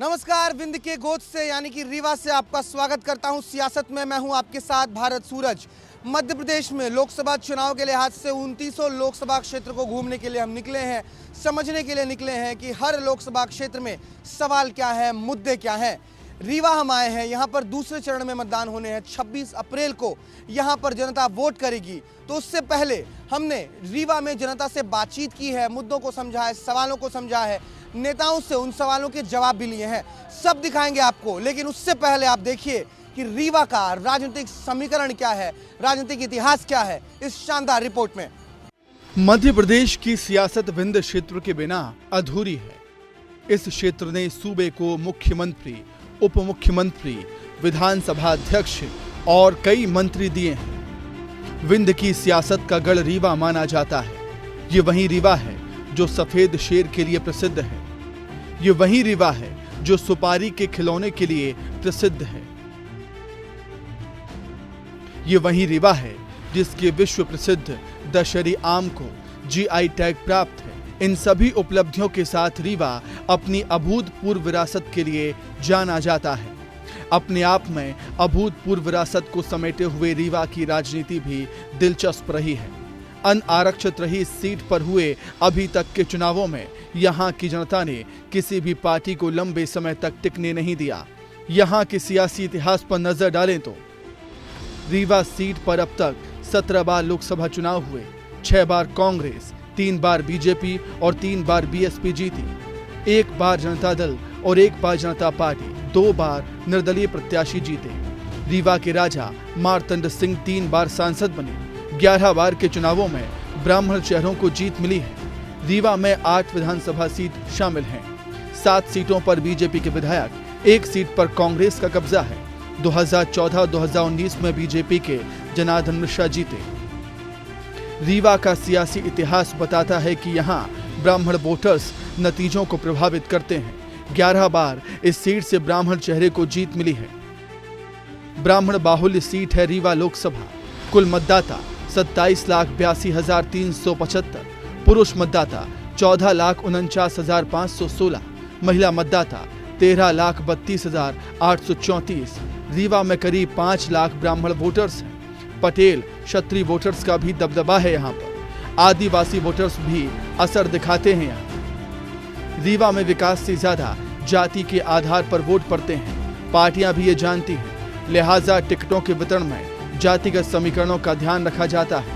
नमस्कार, विंध्य के गोद से यानी कि रीवा से आपका स्वागत करता हूं सियासत में। मैं हूं आपके साथ भारत सूरज। मध्य प्रदेश में लोकसभा चुनाव के लिहाज से 29 लोकसभा क्षेत्र को घूमने के लिए हम निकले हैं, समझने के लिए निकले हैं कि हर लोकसभा क्षेत्र में सवाल क्या है, मुद्दे क्या हैं। रीवा हम आए हैं, यहाँ पर दूसरे चरण में मतदान होने हैं। 26 अप्रैल को यहाँ पर जनता वोट करेगी। तो उससे पहले हमने रीवा में जनता से बातचीत की है, मुद्दों को समझा है, सवालों को समझा है, नेताओं से उन सवालों के जवाब भी लिए हैं। सब दिखाएंगे आपको, लेकिन उससे पहले आप देखिए कि रीवा का राजनीतिक समीकरण क्या है, राजनीतिक इतिहास क्या है, इस शानदार रिपोर्ट में। मध्य प्रदेश की सियासत विंध्य क्षेत्र के बिना अधूरी है। इस क्षेत्र ने सूबे को मुख्यमंत्री, उप मुख्यमंत्री, विधानसभा अध्यक्ष और कई मंत्री दिए हैं। विंध्य की सियासत का गढ़ रीवा माना जाता है। ये वही रीवा है जो सफेद शेर के लिए प्रसिद्ध है। ये वही रीवा है जो सुपारी के खिलौने के लिए प्रसिद्ध है। ये वही रीवा है जिसके विश्व प्रसिद्ध दशहरी आम को जीआई टैग प्राप्त है। इन सभी उपलब्धियों के साथ रीवा अपनी अभूतपूर्व विरासत के लिए जाना जाता है। अपने आप में अभूतपूर्व विरासत को समेटे हुए रीवा की राजनीति भी दिलचस्प रही है। अनारक्षित रही इस सीट पर हुए अभी तक के चुनावों में यहाँ की जनता ने किसी भी पार्टी को लंबे समय तक टिकने नहीं दिया। यहाँ के सियासी इतिहास पर नजर डालें तो रीवा सीट पर अब तक 17 बार लोकसभा चुनाव हुए। 6 बार कांग्रेस, 3 बार बीजेपी और 3 बार बीएसपी जीती। 1 बार जनता दल और 1 बार जनता पार्टी, 2 बार निर्दलीय प्रत्याशी जीते। रीवा के राजा मार्तंड सिंह 3 बार सांसद बने। 11 बार के चुनावों में ब्राह्मण चेहरों को जीत मिली है। रीवा में 8 विधानसभा सीट शामिल हैं। 7 सीटों पर बीजेपी के विधायक, 1 सीट पर कांग्रेस का कब्जा है। 2014-2019 में बीजेपी के जनार्दन मिश्रा जीते। रीवा का सियासी इतिहास बताता है कि यहाँ ब्राह्मण वोटर्स नतीजों को प्रभावित करते हैं। 11 बार इस सीट से ब्राह्मण चेहरे को जीत मिली है। ब्राह्मण बाहुल्य सीट है रीवा लोकसभा। कुल मतदाता 27,82,375, पुरुष मतदाता 14,49,516, महिला मतदाता 13,32,834। रीवा में करीब 5 लाख ब्राह्मण वोटर्स हैं। पटेल, क्षत्रिय वोटर्स का भी दबदबा है यहाँ पर। आदिवासी वोटर्स भी असर दिखाते हैं यहाँ। रीवा में विकास से ज्यादा जाति के आधार पर वोट पड़ते हैं। पार्टियां भी ये जानती हैं, लिहाजा टिकटों के वितरण में जातिगत समीकरणों का ध्यान रखा जाता है।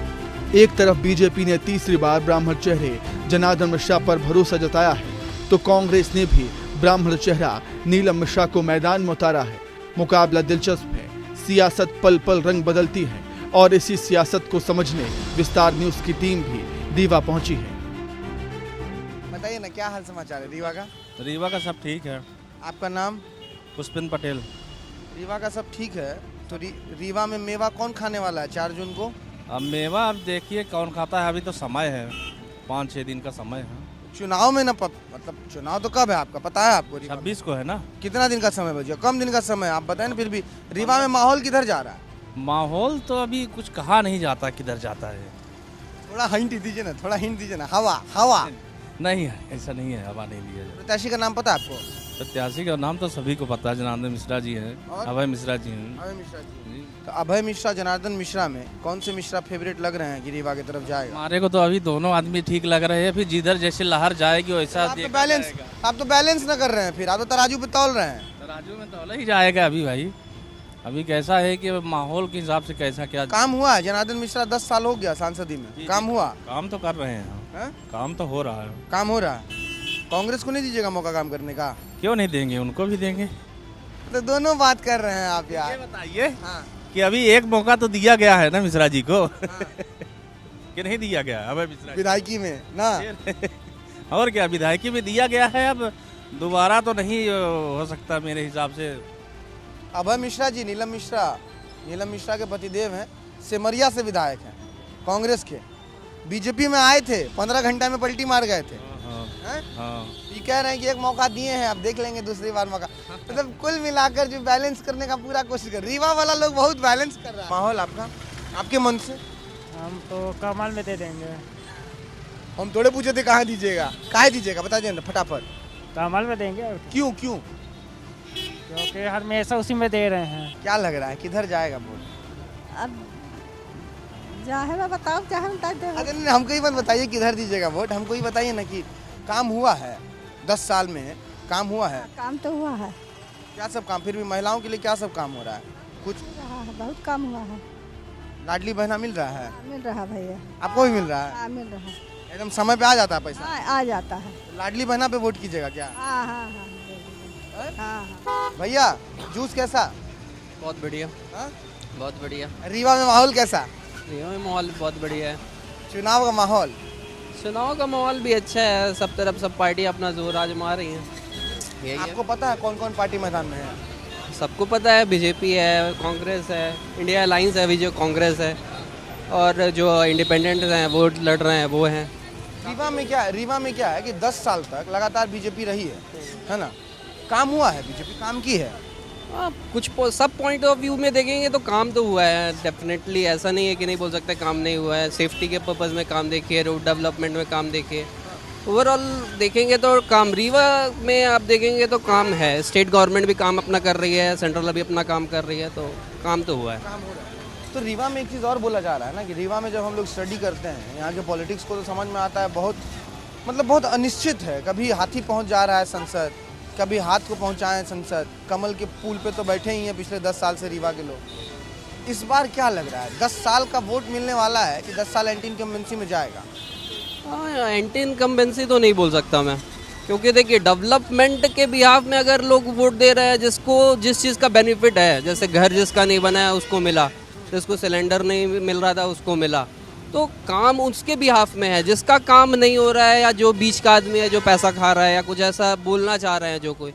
एक तरफ बीजेपी ने तीसरी बार ब्राह्मण चेहरे जनार्दन मिश्रा पर भरोसा जताया है, तो कांग्रेस ने भी ब्राह्मण चेहरा नीलम मिश्रा को मैदान में उतारा है। मुकाबला दिलचस्प है। सियासत पल पल रंग बदलती है और इसी सियासत को समझने विस्तार न्यूज की टीम भी रीवा पहुंची है। बताइए ना, क्या हाल समाचार है रीवा का? रीवा का सब ठीक है। आपका नाम? पुष्पेंद्र पटेल। रीवा का सब ठीक है, तो रीवा में मेवा कौन खाने वाला है 4 जून को? अब मेवा अब देखिए कौन खाता है। अभी तो समय है, 5-6 दिन का समय है। चुनाव में ना मतलब चुनाव तो कब है आपका पता है आपको? 26 को है ना। कितना दिन का समय बचा? कम दिन का समय आप बताएं ना। फिर भी रीवा में माहौल किधर जा रहा है? माहौल तो अभी कुछ कहा नहीं जाता किधर जाता है। थोड़ा हिंट दीजिए ना, थोड़ा हिंट दीजिए ना। हवा नहीं है, ऐसा नहीं है, हवा नहीं लिया जाए। प्रत्याशी का नाम पता है आपको? प्रत्याशी का नाम तो सभी को पता है। जनार्दन मिश्रा जी हैं, अभय मिश्रा जी हैं। अभय मिश्रा जी। तो अभय मिश्रा, जनार्दन मिश्रा में कौन से मिश्रा फेवरेट लग रहे हैं कि रीवा की तरफ जाएगा? हमारे को तो अभी दोनों आदमी ठीक लग रहे हैं। फिर जिधर जैसे लहर जाएगी वैसा आप तो बैलेंस ना कर रहे हैं, फिर आप तो तराजू पे तौल रहे हैं। तराजू में तौला ही जाएगा अभी भाई। अभी कैसा है कि माहौल के हिसाब से कैसा क्या काम हुआ है। जनार्दन मिश्रा 10 साल हो गया सांसदी में, काम हुआ? काम तो कर रहे हैं, काम तो हो रहा है। काम हो रहा है। कांग्रेस को नहीं दीजिएगा मौका काम करने का? क्यों नहीं देंगे, उनको भी देंगे। तो दोनों बात कर रहे हैं आप यार। ये बताइए हाँ। कि अभी एक मौका तो दिया गया है ना मिश्रा जी को। कि नहीं दिया गया अभय मिश्रा जी? विधायकी में ना। और क्या, विधायकी में दिया गया है। अब दोबारा तो नहीं हो सकता मेरे हिसाब से। अभय मिश्रा जी नीलम मिश्रा के पतिदेव हैं। सिमरिया से विधायक हैं कांग्रेस के। बीजेपी में आए थे, 15 घंटा में पलटी मार गए थे। ये कह रहे हैं कि एक मौका दिए हैं, अब देख लेंगे दूसरी बार मौका। मतलब कुल मिलाकर जो बैलेंस करने का पूरा कोशिश कर। रीवा वाला लोग बहुत बैलेंस कर रहा है। माहौल आपका, आपके मन से? हम तो कमल में दे देंगे। हम थोड़े पूछे थे कहाँ दीजिएगा, काहे दीजिएगा बता दीजिए फटाफट। कमल में देंगे। क्यों क्यों? क्योंकि हमेशा उसी में दे रहे हैं। क्या लग रहा है किधर जाएगा वोट? अब चाहे मैं बताओ चाहे हम बता दे। अरे नहीं, हमको ही मत बताइए किधर दीजिएगा वोट, हमको ही बताइए ना कि काम हुआ है 10 साल में, काम हुआ है? काम तो हुआ है, क्या सब काम, फिर भी महिलाओं के लिए क्या सब काम हो रहा है? कुछ रहा है, बहुत काम हुआ है। लाडली बहना मिल रहा है? हाँ, मिल रहा भैया। आपको भी मिल रहा है? हाँ मिल रहा है। एकदम समय पे आ जाता है पैसा? हाँ आ जाता है। लाडली बहना पे वोट कीजिएगा क्या? हाँ हाँ हाँ दे दीजिए। हाँ हाँ भैया जूस कैसा? बहुत बढ़िया, हाँ? बहुत बढ़िया। रीवा में माहौल कैसा? रीवा में माहौल बहुत बढ़िया है। चुनाव का माहौल? चुनाव का माहौल भी अच्छा है, सब तरफ सब पार्टी अपना जोर आजमा रही हैं। यही है, आपको पता है कौन कौन पार्टी मैदान में है? सबको पता है, बीजेपी है, कांग्रेस है, इंडिया अलायंस है, अभी जो कांग्रेस है, और जो इंडिपेंडेंट हैं वो लड़ रहे हैं वो हैं। रीवा में क्या है कि 10 साल तक लगातार बीजेपी रही है ना? काम हुआ है, बीजेपी काम की है। कुछ सब पॉइंट ऑफ व्यू में देखेंगे तो काम तो हुआ है डेफिनेटली, ऐसा नहीं है कि नहीं बोल सकते काम नहीं हुआ है। सेफ्टी के पर्पज़ में काम देखिए, रोड डेवलपमेंट में काम देखिए, ओवरऑल देखेंगे तो काम रीवा में आप देखेंगे तो काम है। स्टेट गवर्नमेंट भी काम अपना कर रही है, सेंट्रल अभी अपना काम कर रही है, तो काम तो हुआ है। तो रीवा में एक चीज़ और बोला जा रहा है ना कि रीवा में जब हम लोग स्टडी करते हैं यहाँ के पॉलिटिक्स को तो समझ में आता है बहुत अनिश्चित है। कभी हाथी पहुँच जा रहा है संसद, कभी हाथ को पहुँचाएं संसद, कमल के पुल पे तो बैठे ही हैं पिछले 10 साल से रीवा के लोग। इस बार क्या लग रहा है 10 साल का वोट मिलने वाला है कि 10 साल एंटी इनकम्बेंसी में जाएगा? एंटी इनकम्बेंसी तो नहीं बोल सकता मैं, क्योंकि देखिए डेवलपमेंट के बिहाफ में अगर लोग वोट दे रहे हैं, जिसको जिस चीज़ का बेनिफिट है, जैसे घर जिसका नहीं बना है उसको मिला, जिसको सिलेंडर नहीं मिल रहा था उसको मिला, तो काम उसके बिहाफ में है। जिसका काम नहीं हो रहा है या जो बीच का आदमी है जो पैसा खा रहा है या कुछ ऐसा बोलना चाह रहे हैं जो कोई,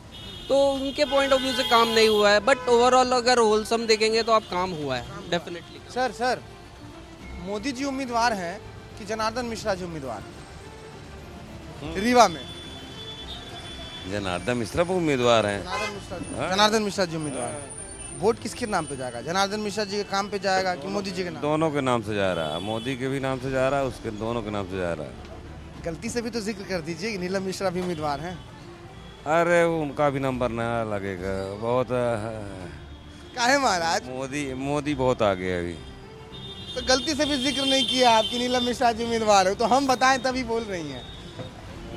तो उनके पॉइंट ऑफ व्यू से काम नहीं हुआ है। बट ओवरऑल अगर होलसम देखेंगे तो अब काम हुआ है डेफिनेटली। सर मोदी जी उम्मीदवार हैं कि जनार्दन मिश्रा जी उम्मीदवार रीवा में? जनार्दन मिश्रा वो उम्मीदवार हैं। जनार्दन मिश्रा जी उम्मीदवार। वोट किसके नाम पे जाएगा? जनार्दन मिश्रा जी के काम पे जाएगा कि मोदी जी के नाम? दोनों के नाम से जा रहा है, मोदी के भी नाम से जा रहा है, उसके दोनों के नाम से जा रहा है। गलती से भी तो जिक्र कर दीजिए कि नीलम मिश्रा भी उम्मीदवार हैं। अरे उनका भी नंबर नया लगेगा बहुत। काहे महाराज? मोदी बहुत आगे है अभी। तो गलती से भी जिक्र नहीं किया आप कि नीलम मिश्रा जी उम्मीदवार हो, तो हम बताएं तभी बोल रही हैं।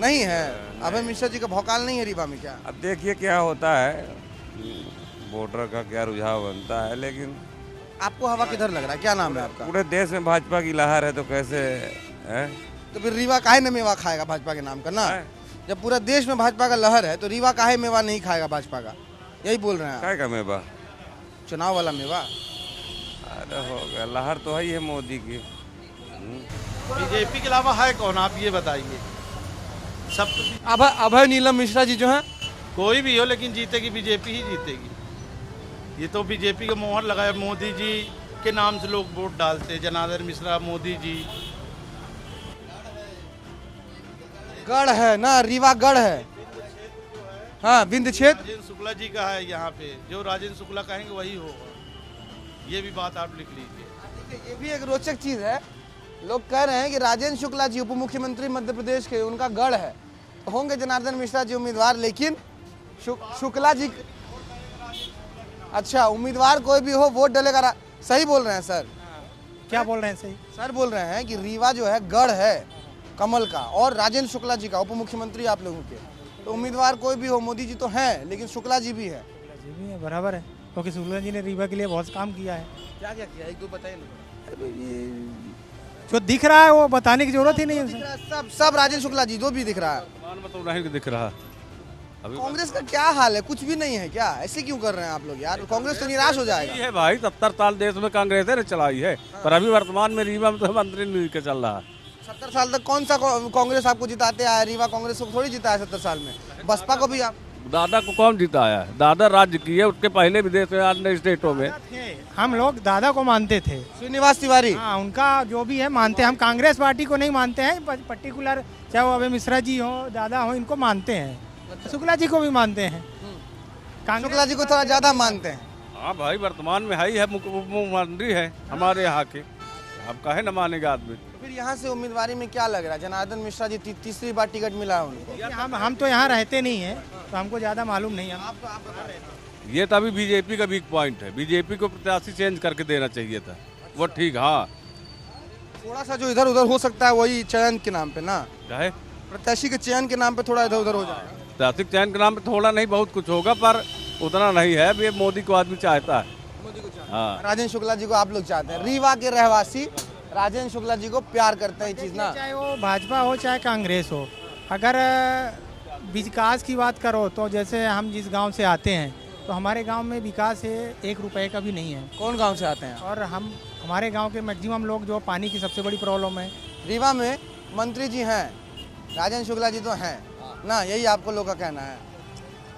नहीं है अभय मिश्रा जी का भौकाल नहीं है रीवा में क्या? अब देखिए क्या होता है, वोटर का क्या रुझाव बनता है, लेकिन आपको हवा किधर लग रहा है? क्या नाम है आपका? पूरे देश में भाजपा की लहर है तो कैसे है? तो फिर रीवा काहे न मेवा खाएगा भाजपा के नाम का ना? जब पूरा देश में भाजपा का लहर है तो रीवा काहे मेवा नहीं खाएगा भाजपा का? यही बोल रहे हैं क्या का मेवा? चुनाव वाला मेवा। अरे हो गया, लहर तो है ही है मोदी की। बीजेपी के अलावा है कौन, आप ये बताइए। सब तो अभय नीलम मिश्रा जी जो हैं, कोई भी हो लेकिन जीतेगी बीजेपी ही जीतेगी। ये तो बीजेपी का मोहर लगाया, मोदी जी के नाम से लोग वोट डालते हैं। जनार्दन मिश्रा, मोदी जी। गढ़ है ना, रीवा गढ़ है। हाँ विंध्य क्षेत्र राजेंद्र शुक्ला जी का है यहाँ पे, जो राजेंद्र शुक्ला कहेंगे वही होगा। ये भी बात आप लिख लीजिए। ये भी एक रोचक चीज है। लोग कह रहे हैं कि राजेंद्र शुक्ला जी उप मुख्यमंत्री मध्य प्रदेश के, उनका गढ़ है, तो होंगे जनार्दन मिश्रा जी उम्मीदवार, लेकिन शुक्ला जी। अच्छा, उम्मीदवार कोई भी हो वोट डलेगा। सही बोल रहे हैं सर? क्या बोल रहे हैं सही? सर बोल रहे हैं कि रीवा जो है गढ़ है कमल का, और राजेंद्र शुक्ला जी का उप मुख्यमंत्री आप लोगों के, तो उम्मीदवार कोई भी हो, मोदी जी तो हैं लेकिन शुक्ला जी भी है। जी भी है, बराबर है, क्योंकि शुक्ला जी ने रीवा के लिए बहुत काम किया है। क्या क्या किया, एक दो बताइए ना। जो दिख रहा है वो बताने की जरूरत ही नहीं है। सब राजेंद्र शुक्ला जी जो भी दिख रहा है। मतलब नहीं दिख रहा। कांग्रेस का क्या हाल है? कुछ भी नहीं है क्या? ऐसे क्यों कर रहे हैं आप लोग यार? कांग्रेस तो निराश हो जाएगा। है भाई, 70 साल देश में कांग्रेस ने चलाई है, पर अभी वर्तमान में रीवा में तो मंत्री मिल के चल रहा है। 70 साल तक कौन सा कांग्रेस आपको जिताते आया? रीवा कांग्रेस को थोड़ी जिता है 70 साल में। बसपा को भी आप दादा को कौन जिताया है? दादा राज्य की है, उसके पहले भी देश में अन्य स्टेटों में। हम लोग दादा को मानते थे, श्रीनिवास तिवारी। हाँ उनका जो भी है मानते हैं। हम कांग्रेस पार्टी को नहीं मानते हैं पर्टिकुलर, चाहे वो अभय मिश्रा जी हो, दादा हो, इनको मानते हैं। शुक्ला जी को भी मानते हैं, शुक्ला जी को थोड़ा ज्यादा मानते हैं। हाँ भाई, वर्तमान में है मुख्यमंत्री है हमारे यहाँ के, अब काहे न मानेगा आदमी। फिर यहाँ से उम्मीदवारी में क्या लग रहा है? जनार्दन मिश्रा जी तीसरी बार टिकट मिला है उनको। हम तो यहाँ रहते नहीं हैं तो हमको ज़्यादा मालूम नहीं है। ये तो अभी बीजेपी का वीक पॉइंट है। बीजेपी को प्रत्याशी चेंज करके देना चाहिए था, वो ठीक। हाँ, थोड़ा सा जो इधर उधर हो सकता है वही चयन के नाम पे ना, चाहे प्रत्याशी के चयन के नाम पे थोड़ा इधर उधर हो जाएगा। प्रत्याशी चयन के नाम पे थोड़ा नहीं बहुत कुछ होगा, पर उतना नहीं है। अब ये मोदी को आदमी चाहता है। हाँ, राजेंद्र शुक्ला जी को आप लोग चाहते हैं। रीवा के रहवासी राजेंद्र शुक्ला जी को प्यार करते हैं, ये चीज ना। चाहे वो भाजपा हो चाहे कांग्रेस हो, अगर विकास की बात करो तो जैसे हम जिस गांव से आते हैं तो हमारे गांव में विकास है 1 रुपए का भी नहीं है। कौन गांव से आते हैं? और हमारे गांव के मैक्सिमम लोग जो पानी की सबसे बड़ी प्रॉब्लम है। रीवा में मंत्री जी हैं, राजेंद्र शुक्ला जी तो हैं ना, यही आपको लोग का कहना है।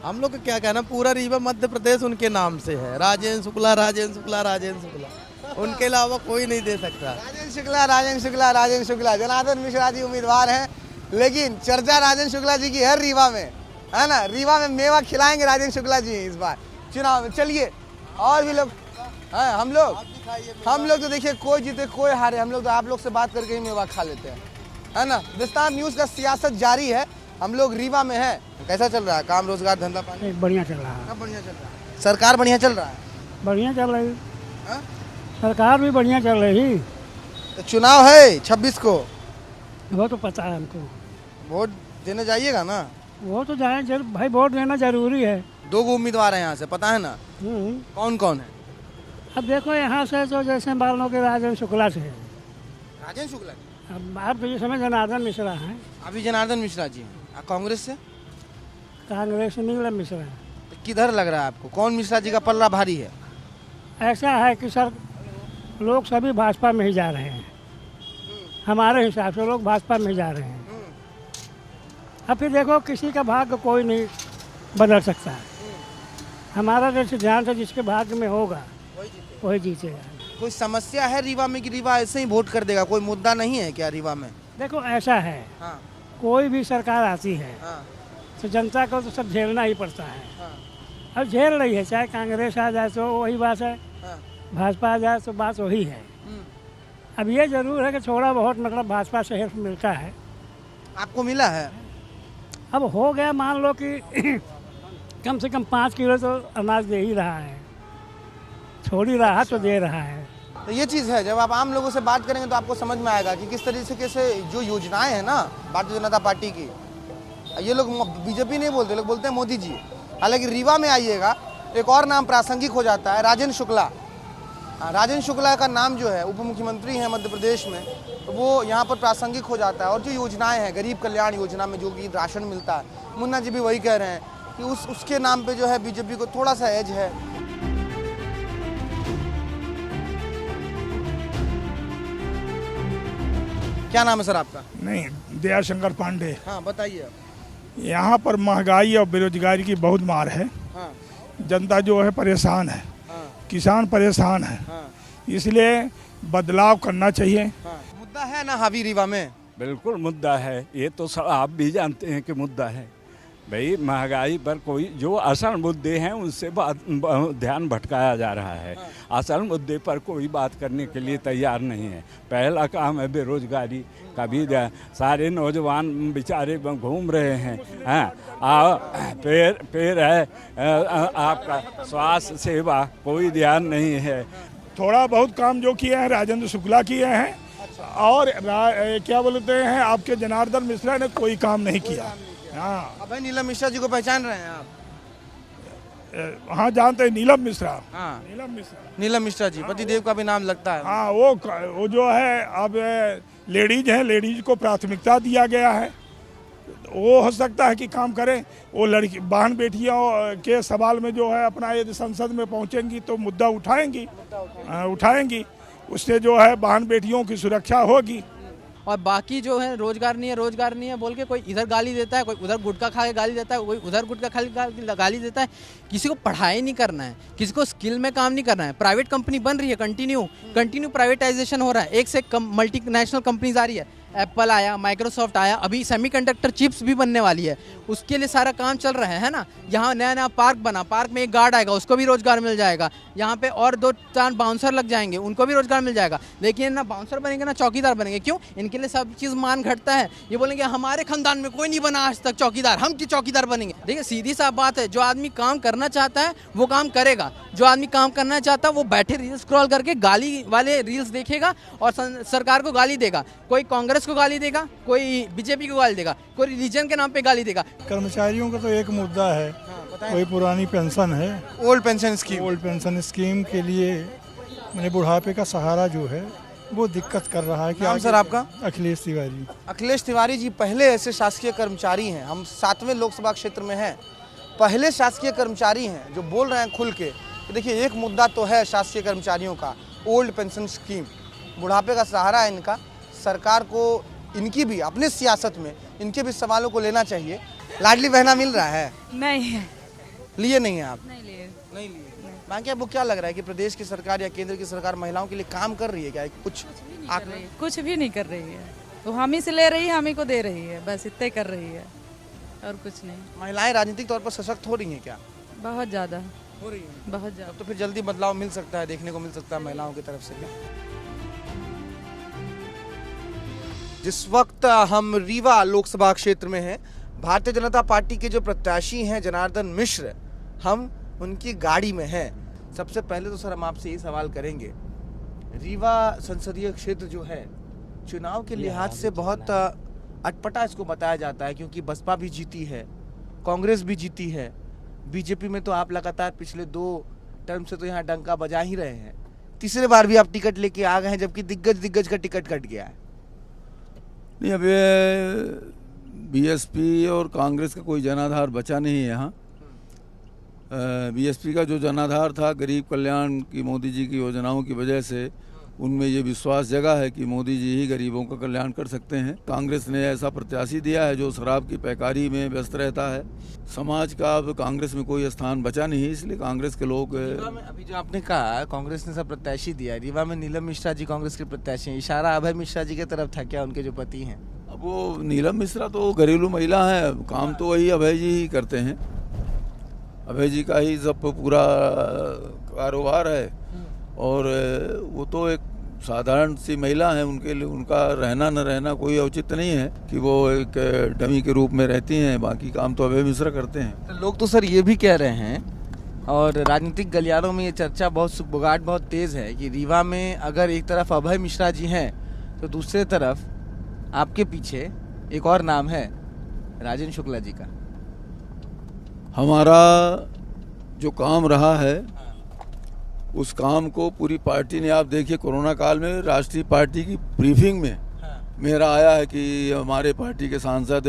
हम लोग का क्या कहना, पूरा रीवा मध्य प्रदेश उनके नाम से है। राजेंद्र शुक्ला, राजेंद्र शुक्ला, राजेंद्र शुक्ला, उनके अलावा कोई नहीं दे सकता। राजेंद्र शुक्ला, राजेंद्र शुक्ला, राजेंद्र शुक्ला। जनार्दन मिश्रा जी उम्मीदवार हैं, लेकिन चर्चा राजेंद्र शुक्ला जी की है रीवा में, है ना। रीवा में मेवा खिलाएंगे राजेंद्र शुक्ला जी इस बार चुनाव में। चलिए, और भी लोग हैं। हम लोग तो देखिए, कोई जीते कोई हारे, हम लोग तो आप लोग से बात करके ही मेवा खा लेते हैं, है ना। विस्तार न्यूज का सियासत जारी है, हम लोग रीवा में हैं। कैसा चल रहा है काम, रोजगार, धंधा पानी? बढ़िया चल रहा है। सब बढ़िया चल रहा है। सरकार बढ़िया चल रहा है? बढ़िया चल रही, हाँ? सरकार भी बढ़िया चल रही। तो चुनाव है 26 को, वो तो पता है हमको। वोट देने जाइएगा ना। वो तो जाए भाई, वोट देना जरूरी है। 2 उम्मीदवार हैं यहाँ से, पता है ना कौन कौन है? अब देखो यहाँ से तो जैसे मान लो कि राजेंद्र शुक्ला से है। राजेंद्र शुक्ला जी, अब आप तो ये समय जनार्दन मिश्रा हैं। अभी जनार्दन मिश्रा जी हैं। कांग्रेस से? कांग्रेस से नीलम मिश्रा है। तो किधर लग रहा है आपको, कौन मिश्रा जी का पल्ला भारी है? ऐसा है कि सर, लोग सभी भाजपा में ही जा रहे हैं। हमारे हिसाब से लोग भाजपा में ही जा रहे हैं। अब फिर देखो, किसी का भाग्य कोई नहीं बदल सकता है। हमारा जो सिद्धांत है, जिसके भाग्य में होगा वही जीतेगा। कोई समस्या है रीवा में कि रीवा ऐसे ही वोट कर देगा? कोई मुद्दा नहीं है क्या रीवा में? देखो ऐसा है, हाँ, कोई भी सरकार आती है हाँ, तो जनता को तो सब झेलना ही पड़ता है। हाँ, अब झेल रही है, चाहे कांग्रेस आ जाए तो वही बात है, हाँ। भाजपा आ जाए तो बात वही है। अब ये जरूर है कि थोड़ा बहुत मतलब भाजपा से हेल्प मिलता है। आपको मिला है? अब हो गया, मान लो कि कम से कम 5 किलो तो अनाज दे ही रहा है, छोड़ ही रहा तो दे रहा है। तो ये चीज़ है, जब आप आम लोगों से बात करेंगे तो आपको समझ में आएगा कि किस तरीके से जो योजनाएं हैं ना भारतीय जनता पार्टी की, ये लोग बीजेपी नहीं बोलते, लोग बोलते हैं मोदी जी। हालांकि रीवा में आइएगा, एक और नाम प्रासंगिक हो जाता है, राजेंद्र शुक्ला। राजेंद्र शुक्ला का नाम जो है, उप मुख्यमंत्री हैं मध्य प्रदेश में, तो वो यहाँ पर प्रासंगिक हो जाता है। और जो योजनाएं हैं, गरीब कल्याण योजना में जो कि राशन मिलता है, मुन्ना जी भी वही कह रहे हैं कि उसके नाम पे जो है बीजेपी को थोड़ा सा एज है। क्या नाम है सर आपका? नहीं, दयाशंकर पांडे। हाँ, बताइए आप। यहाँ पर महंगाई और बेरोजगारी की बहुत मार है। हाँ, जनता जो है परेशान है, हाँ, किसान परेशान है, हाँ, इसलिए बदलाव करना चाहिए। हाँ। मुद्दा है ना हावी रीवा में? बिल्कुल मुद्दा है, ये तो सब आप भी जानते हैं कि मुद्दा है भाई। महंगाई पर कोई जो असल मुद्दे हैं उनसे ध्यान भटकाया जा रहा है। असल मुद्दे पर कोई बात करने के लिए तैयार नहीं है। पहला काम है बेरोजगारी का भी, सारे नौजवान बेचारे घूम रहे हैं। फिर है आपका स्वास्थ्य सेवा, कोई ध्यान नहीं है। थोड़ा बहुत काम जो किए हैं राजेंद्र शुक्ला किए हैं, और क्या बोलते हैं आपके जनार्दन मिश्रा ने कोई काम नहीं किया। हाँ, अब नीलम मिश्रा जी को पहचान रहे हैं आप? हाँ, जानते हैं नीलम मिश्रा। हाँ, नीलम मिश्रा जी, पतिदेव का भी नाम लगता है। हाँ, वो जो है, अब लेडीज हैं, लेडीज को प्राथमिकता दिया गया है। वो हो सकता है कि काम करें। वो लड़की बहन बेटियों के सवाल में जो है अपना, यदि संसद में पहुंचेंगी तो मुद्दा उठाएंगी। उससे जो है बहन बेटियों की सुरक्षा होगी। और बाकी जो है रोजगार नहीं है बोल के कोई इधर गाली देता है, कोई उधर गुटखा खा के गाली देता है, कोई उधर गुटखा खा के गाली देता है। किसी को पढ़ाई नहीं करना है, किसी को स्किल में काम नहीं करना है। प्राइवेट कंपनी बन रही है, कंटिन्यू प्राइवेटाइजेशन हो रहा है, एक से कम मल्टीनेशनल कंपनीज आ रही है। एप्पल आया, माइक्रोसॉफ्ट आया, अभी सेमीकंडक्टर चिप्स भी बनने वाली है, उसके लिए सारा काम चल रहा है ना। यहाँ नया नया पार्क बना, पार्क में एक गार्ड आएगा, उसको भी रोजगार मिल जाएगा। यहाँ पे और 2-4 बाउंसर लग जाएंगे, उनको भी रोजगार मिल जाएगा। लेकिन ना बाउंसर बनेंगे ना चौकीदार बनेंगे, क्यों? इनके लिए सब चीज़ मान घटता है। ये बोलेंगे हमारे खानदान में कोई नहीं बना आज तक चौकीदार, हम की चौकीदार बनेंगे। देखिए सीधी सा बात है, जो आदमी काम करना चाहता है वो काम करेगा, जो आदमी काम करना चाहता है वो बैठे रील्स स्क्रॉल करके गाली वाले रील्स देखेगा और सरकार को गाली देगा। कोई कांग्रेस को गाली देगा, कोई बीजेपी को गाली देगा, कोई रिलीजन के नाम पे गाली देगा। कर्मचारियों का तो एक मुद्दा है, कोई पुरानी पेंशन है, old pension scheme, old pension scheme के लिए मैंने बुढ़ापे का सहारा जो है वो दिक्कत कर रहा है। कि नाम सर आपका? अखिलेश तिवारी। अखिलेश तिवारी जी पहले ऐसे शासकीय कर्मचारी हैं, हम 7वें लोकसभा क्षेत्र में हैं, पहले शासकीय कर्मचारी हैं जो बोल रहे हैं खुल के कि देखिए एक मुद्दा तो है शासकीय कर्मचारियों का, ओल्ड पेंशन स्कीम, बुढ़ापे का सहारा है इनका। सरकार को इनकी भी अपने सियासत में इनके भी सवालों को लेना चाहिए। लाडली बहना मिल रहा है? नहीं, लिए नहीं है आप? नहीं लिए। नहीं लिए। बाकी आपको क्या लग रहा है कि प्रदेश की सरकार या केंद्र की सरकार महिलाओं के लिए काम कर रही है क्या? कुछ कुछ भी नहीं कर रही है, तो हम ही से ले रही है, हम ही को दे रही है, बस इतने कर रही है और कुछ नहीं। महिलाएं राजनीतिक तौर पर सशक्त हो रही हैं क्या? बहुत ज़्यादा हो रही है, बहुत ज़्यादा। तो फिर जल्दी बदलाव मिल सकता है, देखने को मिल सकता है महिलाओं की तरफ से भी। जिस वक्त हम रीवा लोकसभा क्षेत्र में हैं, भारतीय जनता पार्टी के जो प्रत्याशी हैं जनार्दन मिश्र, हम उनकी गाड़ी में हैं। सबसे पहले तो सर हम आपसे ये सवाल करेंगे, रीवा संसदीय क्षेत्र जो है चुनाव के लिहाज से बहुत अटपटा इसको बताया जाता है, क्योंकि बसपा भी जीती है, कांग्रेस भी जीती है, बीजेपी में तो आप लगातार पिछले 2 टर्म से तो यहाँ डंका बजा ही रहे हैं। तीसरे बार भी आप टिकट लेके आ गए हैं, जबकि दिग्गज का टिकट कट गया है। नहीं, अब बीएसपी और कांग्रेस का कोई जनाधार बचा नहीं है यहाँ। बीएसपी का जो जनाधार था गरीब कल्याण की मोदी जी की योजनाओं की वजह से, उनमें ये विश्वास जगा है कि मोदी जी ही गरीबों का कल्याण कर सकते हैं। कांग्रेस ने ऐसा प्रत्याशी दिया है जो शराब की पैकारी में व्यस्त रहता है। समाज का अब कांग्रेस में कोई स्थान बचा नहीं, इसलिए कांग्रेस के लोग अभी जो आपने कहा कांग्रेस ने सब प्रत्याशी दिया, रीवा में नीलम मिश्रा जी कांग्रेस के प्रत्याशी हैं, इशारा अभय मिश्रा जी की तरफ था क्या, उनके जो पति हैं? अब वो नीलम मिश्रा तो घरेलू महिला है, काम तो वही अभय जी ही करते हैं। अभय जी का ही सब पूरा कारोबार है और वो तो एक साधारण सी महिला है, उनके लिए उनका रहना न रहना कोई औचित्य नहीं है कि वो एक डमी के रूप में रहती हैं, बाकी काम तो अभय मिश्रा करते हैं। तो लोग तो सर ये भी कह रहे हैं और राजनीतिक गलियारों में ये चर्चा बहुत सुगबुगाहट बहुत तेज़ है कि रीवा में अगर एक तरफ अभय मिश्रा जी हैं तो दूसरे तरफ आपके पीछे एक और नाम है राजेंद्र शुक्ला जी का। हमारा जो काम रहा है उस काम को पूरी पार्टी ने, आप देखिए कोरोना काल में राष्ट्रीय पार्टी की ब्रीफिंग में मेरा आया है कि हमारे पार्टी के सांसद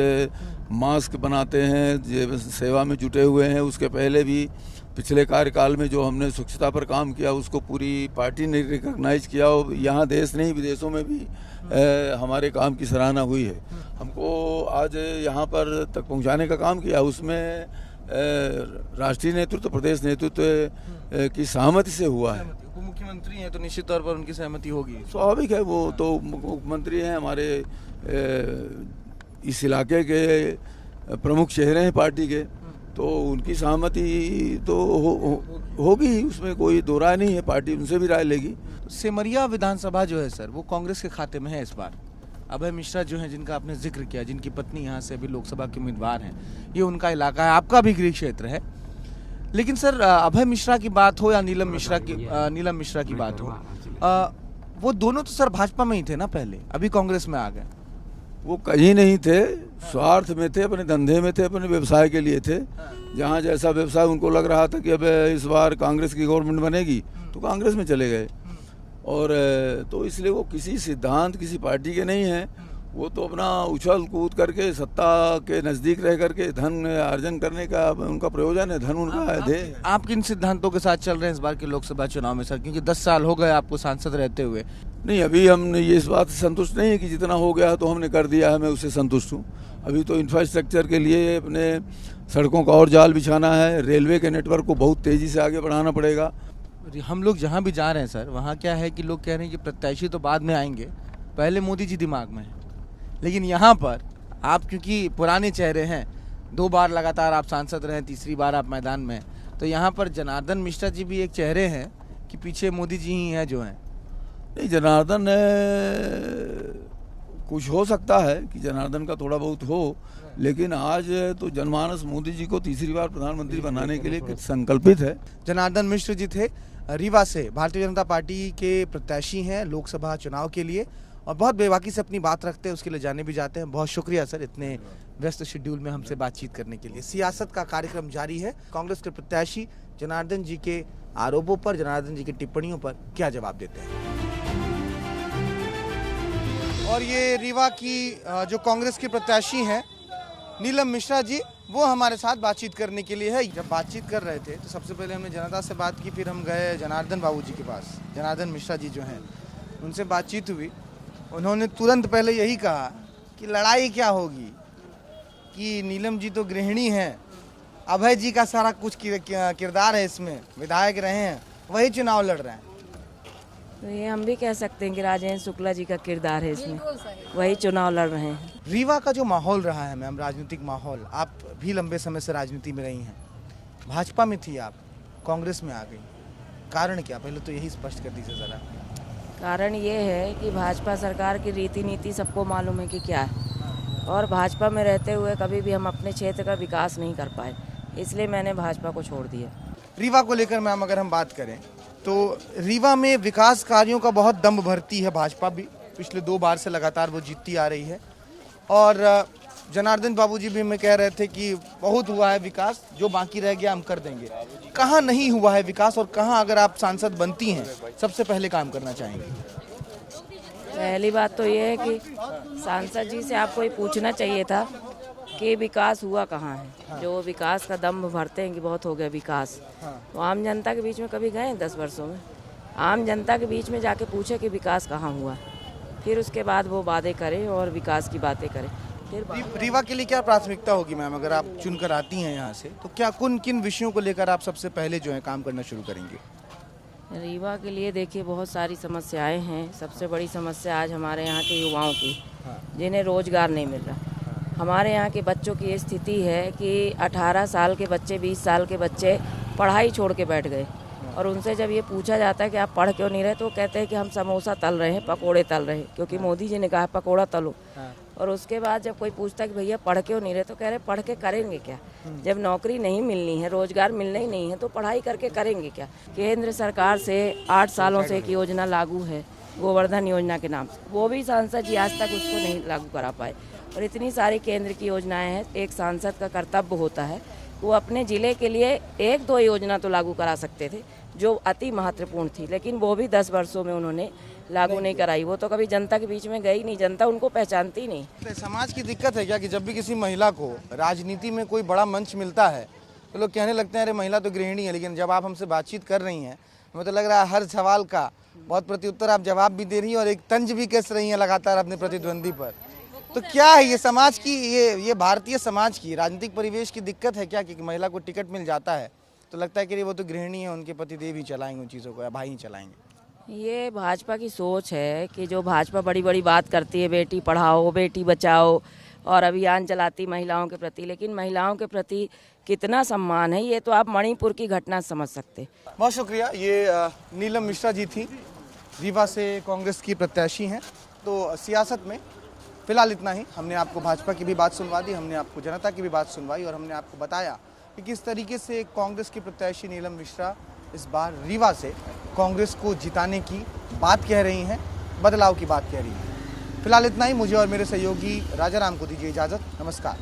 मास्क बनाते हैं, सेवा में जुटे हुए हैं। उसके पहले भी पिछले कार्यकाल में जो हमने स्वच्छता पर काम किया उसको पूरी पार्टी ने रिकॉग्नाइज किया और यहाँ देश नहीं विदेशों में भी हमारे काम की सराहना हुई है। हमको आज यहाँ पर तक पहुँचाने का काम किया, उसमें राष्ट्रीय नेतृत्व, प्रदेश नेतृत्व की सहमति से हुआ है। उप मुख्यमंत्री हैं तो निश्चित तौर पर उनकी सहमति होगी, स्वाभाविक है। वो तो मुख्यमंत्री हैं, हमारे इस इलाके के प्रमुख चेहरे हैं पार्टी के, तो उनकी सहमति तो होगी, उसमें कोई दो राय नहीं है। पार्टी उनसे भी राय लेगी। सेमरिया विधानसभा जो है सर वो कांग्रेस के खाते में है इस बार। अभय मिश्रा जो हैं जिनका आपने जिक्र किया, जिनकी पत्नी यहाँ से अभी लोकसभा के उम्मीदवार हैं, ये उनका इलाका है, आपका भी गृह क्षेत्र है। लेकिन सर अभय मिश्रा की बात हो या नीलम मिश्रा की बात हो, वो दोनों तो सर भाजपा में ही थे ना पहले, अभी कांग्रेस में आ गए। वो कहीं नहीं थे, स्वार्थ में थे, अपने धंधे में थे, अपने व्यवसाय के लिए थे। जहाँ जैसा व्यवसाय उनको लग रहा था कि अब इस बार कांग्रेस की गवर्नमेंट बनेगी तो कांग्रेस में चले गए। और तो इसलिए वो किसी सिद्धांत किसी पार्टी के नहीं हैं। वो तो अपना उछल कूद करके सत्ता के नज़दीक रह करके धन अर्जन करने का उनका प्रयोजन है, धन उनका है। आप किन सिद्धांतों के साथ चल रहे हैं इस बार के लोकसभा चुनाव में सर, क्योंकि 10 साल हो गए आपको सांसद रहते हुए? नहीं, अभी हम ये इस बात से संतुष्ट नहीं है कि जितना हो गया तो हमने कर दिया है, मैं उससे संतुष्ट हूँ। अभी तो इंफ्रास्ट्रक्चर के लिए अपने सड़कों का और जाल बिछाना है, रेलवे के नेटवर्क को बहुत तेज़ी से आगे बढ़ाना पड़ेगा। हम लोग जहाँ भी जा रहे हैं सर, वहाँ क्या है कि लोग कह रहे हैं कि प्रत्याशी तो बाद में आएंगे, पहले मोदी जी दिमाग में है। लेकिन यहाँ पर आप क्योंकि पुराने चेहरे हैं, 2 बार लगातार आप सांसद रहे, तीसरी बार आप मैदान में, तो यहाँ पर जनार्दन मिश्रा जी भी एक चेहरे हैं कि पीछे मोदी जी ही हैं जो हैं। नहीं, जनार्दन कुछ हो सकता है कि जनार्दन का थोड़ा बहुत हो, लेकिन आज तो जनमानस मोदी जी को तीसरी बार प्रधानमंत्री बनाने के लिए संकल्पित है। जनार्दन मिश्र जी थे रीवा से, भारतीय जनता पार्टी के प्रत्याशी हैं लोकसभा चुनाव के लिए, और बहुत बेबाकी से अपनी बात रखते हैं, उसके लिए जाने भी जाते हैं। बहुत शुक्रिया सर इतने व्यस्त शेड्यूल में हमसे बातचीत करने के लिए। सियासत का कार्यक्रम जारी है। कांग्रेस के प्रत्याशी जनार्दन जी के आरोपों पर, जनार्दन जी की टिप्पणियों पर क्या जवाब देते हैं। और ये रीवा की जो कांग्रेस के प्रत्याशी हैं नीलम मिश्रा जी, वो हमारे साथ बातचीत करने के लिए है। जब बातचीत कर रहे थे तो सबसे पहले हमने जनता से बात की, फिर हम गए जनार्दन बाबू जी के पास। जनार्दन मिश्रा जी जो हैं उनसे बातचीत हुई। उन्होंने तुरंत पहले यही कहा कि लड़ाई क्या होगी, कि नीलम जी तो गृहिणी हैं, अभय जी का सारा कुछ किरदार है इसमें, विधायक रहे हैं, वही चुनाव लड़ रहे हैं। तो ये हम भी कह सकते हैं कि राजेंद्र शुक्ला जी का किरदार है इसमें, वही चुनाव लड़ रहे हैं। रीवा का जो माहौल रहा है मैम, राजनीतिक माहौल, आप भी लंबे समय से राजनीति में रही हैं, भाजपा में थी आप, कांग्रेस में आ गई, कारण क्या, पहले तो यही स्पष्ट कर दीजिए ज़रा। कारण ये है कि भाजपा सरकार की रीति नीति सबको मालूम है कि क्या है, और भाजपा में रहते हुए कभी भी हम अपने क्षेत्र का विकास नहीं कर पाए, इसलिए मैंने भाजपा को छोड़ दिया। रीवा को लेकर मैम अगर हम बात करें तो रीवा में विकास कार्यों का बहुत दम भरती है भाजपा भी, पिछले 2 बार से लगातार वो जीतती आ रही है। और जनार्दन बाबू जी भी हमें कह रहे थे कि बहुत हुआ है विकास, जो बाकी रह गया हम कर देंगे। कहाँ नहीं हुआ है विकास, और कहाँ अगर आप सांसद बनती हैं सबसे पहले काम करना चाहेंगे? पहली बात तो ये है कि सांसद जी से आपको ये पूछना चाहिए था कि विकास हुआ कहाँ है। जो विकास का दम भरते हैं कि बहुत हो गया विकास, तो आम जनता के बीच में कभी गए 10 वर्षों में? आम जनता के बीच में जाके पूछे कि विकास कहाँ हुआ, फिर उसके बाद वो वादे करें और विकास की बातें करें। फिर रीवा के लिए क्या प्राथमिकता होगी मैम, अगर आप चुनकर आती हैं यहाँ से, तो क्या किन विषयों को लेकर आप सबसे पहले जो है काम करना शुरू करेंगे? रीवा के लिए देखिए बहुत सारी समस्याएं हैं। सबसे बड़ी समस्या आज हमारे यहाँ के युवाओं की, जिन्हें रोजगार नहीं मिल रहा। हमारे यहाँ के बच्चों की ये स्थिति है कि 18 साल के बच्चे, 20 साल के बच्चे पढ़ाई छोड़ के बैठ गए, और उनसे जब ये पूछा जाता है कि आप पढ़ क्यों नहीं रहे, तो कहते हैं कि हम समोसा तल रहे हैं, पकोड़े तल रहे हैं, क्योंकि मोदी जी ने कहा पकोड़ा तलो। और उसके बाद जब कोई पूछता है कि भैया पढ़ क्यों नहीं रहे, तो कह रहे पढ़ के करेंगे क्या, जब नौकरी नहीं मिलनी है, रोजगार मिलना ही नहीं है, तो पढ़ाई करके करेंगे क्या। केंद्र सरकार से 8 सालों से एक योजना लागू है, गोवर्धन योजना के नाम से, वो भी सांसद जी आज तक उसको नहीं लागू करा पाए। और इतनी सारी केंद्र की योजनाएं हैं, एक सांसद का कर्तव्य होता है वो अपने ज़िले के लिए 1-2 योजना तो लागू करा सकते थे जो अति महत्वपूर्ण थी, लेकिन वो भी 10 वर्षों में उन्होंने लागू नहीं कराई। वो तो कभी जनता के बीच में गई नहीं, जनता उनको पहचानती नहीं। समाज की दिक्कत है क्या कि जब भी किसी महिला को राजनीति में कोई बड़ा मंच मिलता है तो लोग कहने लगते हैं अरे महिला तो गृहिणी है, लेकिन जब आप हमसे बातचीत कर रही हैं हमें तो लग रहा है हर सवाल का बहुत प्रत्युत्तर आप जवाब भी दे रही हैं और एक तंज भी कस रही हैं लगातार अपने प्रतिद्वंदी पर। तो क्या है ये समाज की, ये भारतीय समाज की राजनीतिक परिवेश की दिक्कत है क्या कि महिला को टिकट मिल जाता है तो लगता है कि वो तो गृहिणी है, उनके पतिदेव ही चलाएंगे उन चीज़ों को या भाई ही चलाएंगे? ये भाजपा की सोच है कि जो भाजपा बड़ी बड़ी बात करती है, बेटी पढ़ाओ, बेटी बचाओ, और अभियान चलाती महिलाओं के प्रति, लेकिन महिलाओं के प्रति कितना सम्मान है ये तो आप मणिपुर की घटना समझ सकते। बहुत शुक्रिया। ये नीलम मिश्रा जी थी, रीवा से कांग्रेस की प्रत्याशी हैं। तो सियासत में फिलहाल इतना ही। हमने आपको भाजपा की भी बात सुनवा दी, हमने आपको जनता की भी बात सुनवाई, और हमने आपको बताया कि किस तरीके से कांग्रेस की प्रत्याशी नीलम मिश्रा इस बार रीवा से कांग्रेस को जिताने की बात कह रही हैं, बदलाव की बात कह रही हैं। फिलहाल इतना ही। मुझे और मेरे सहयोगी राजा राम को दीजिए इजाज़त। नमस्कार।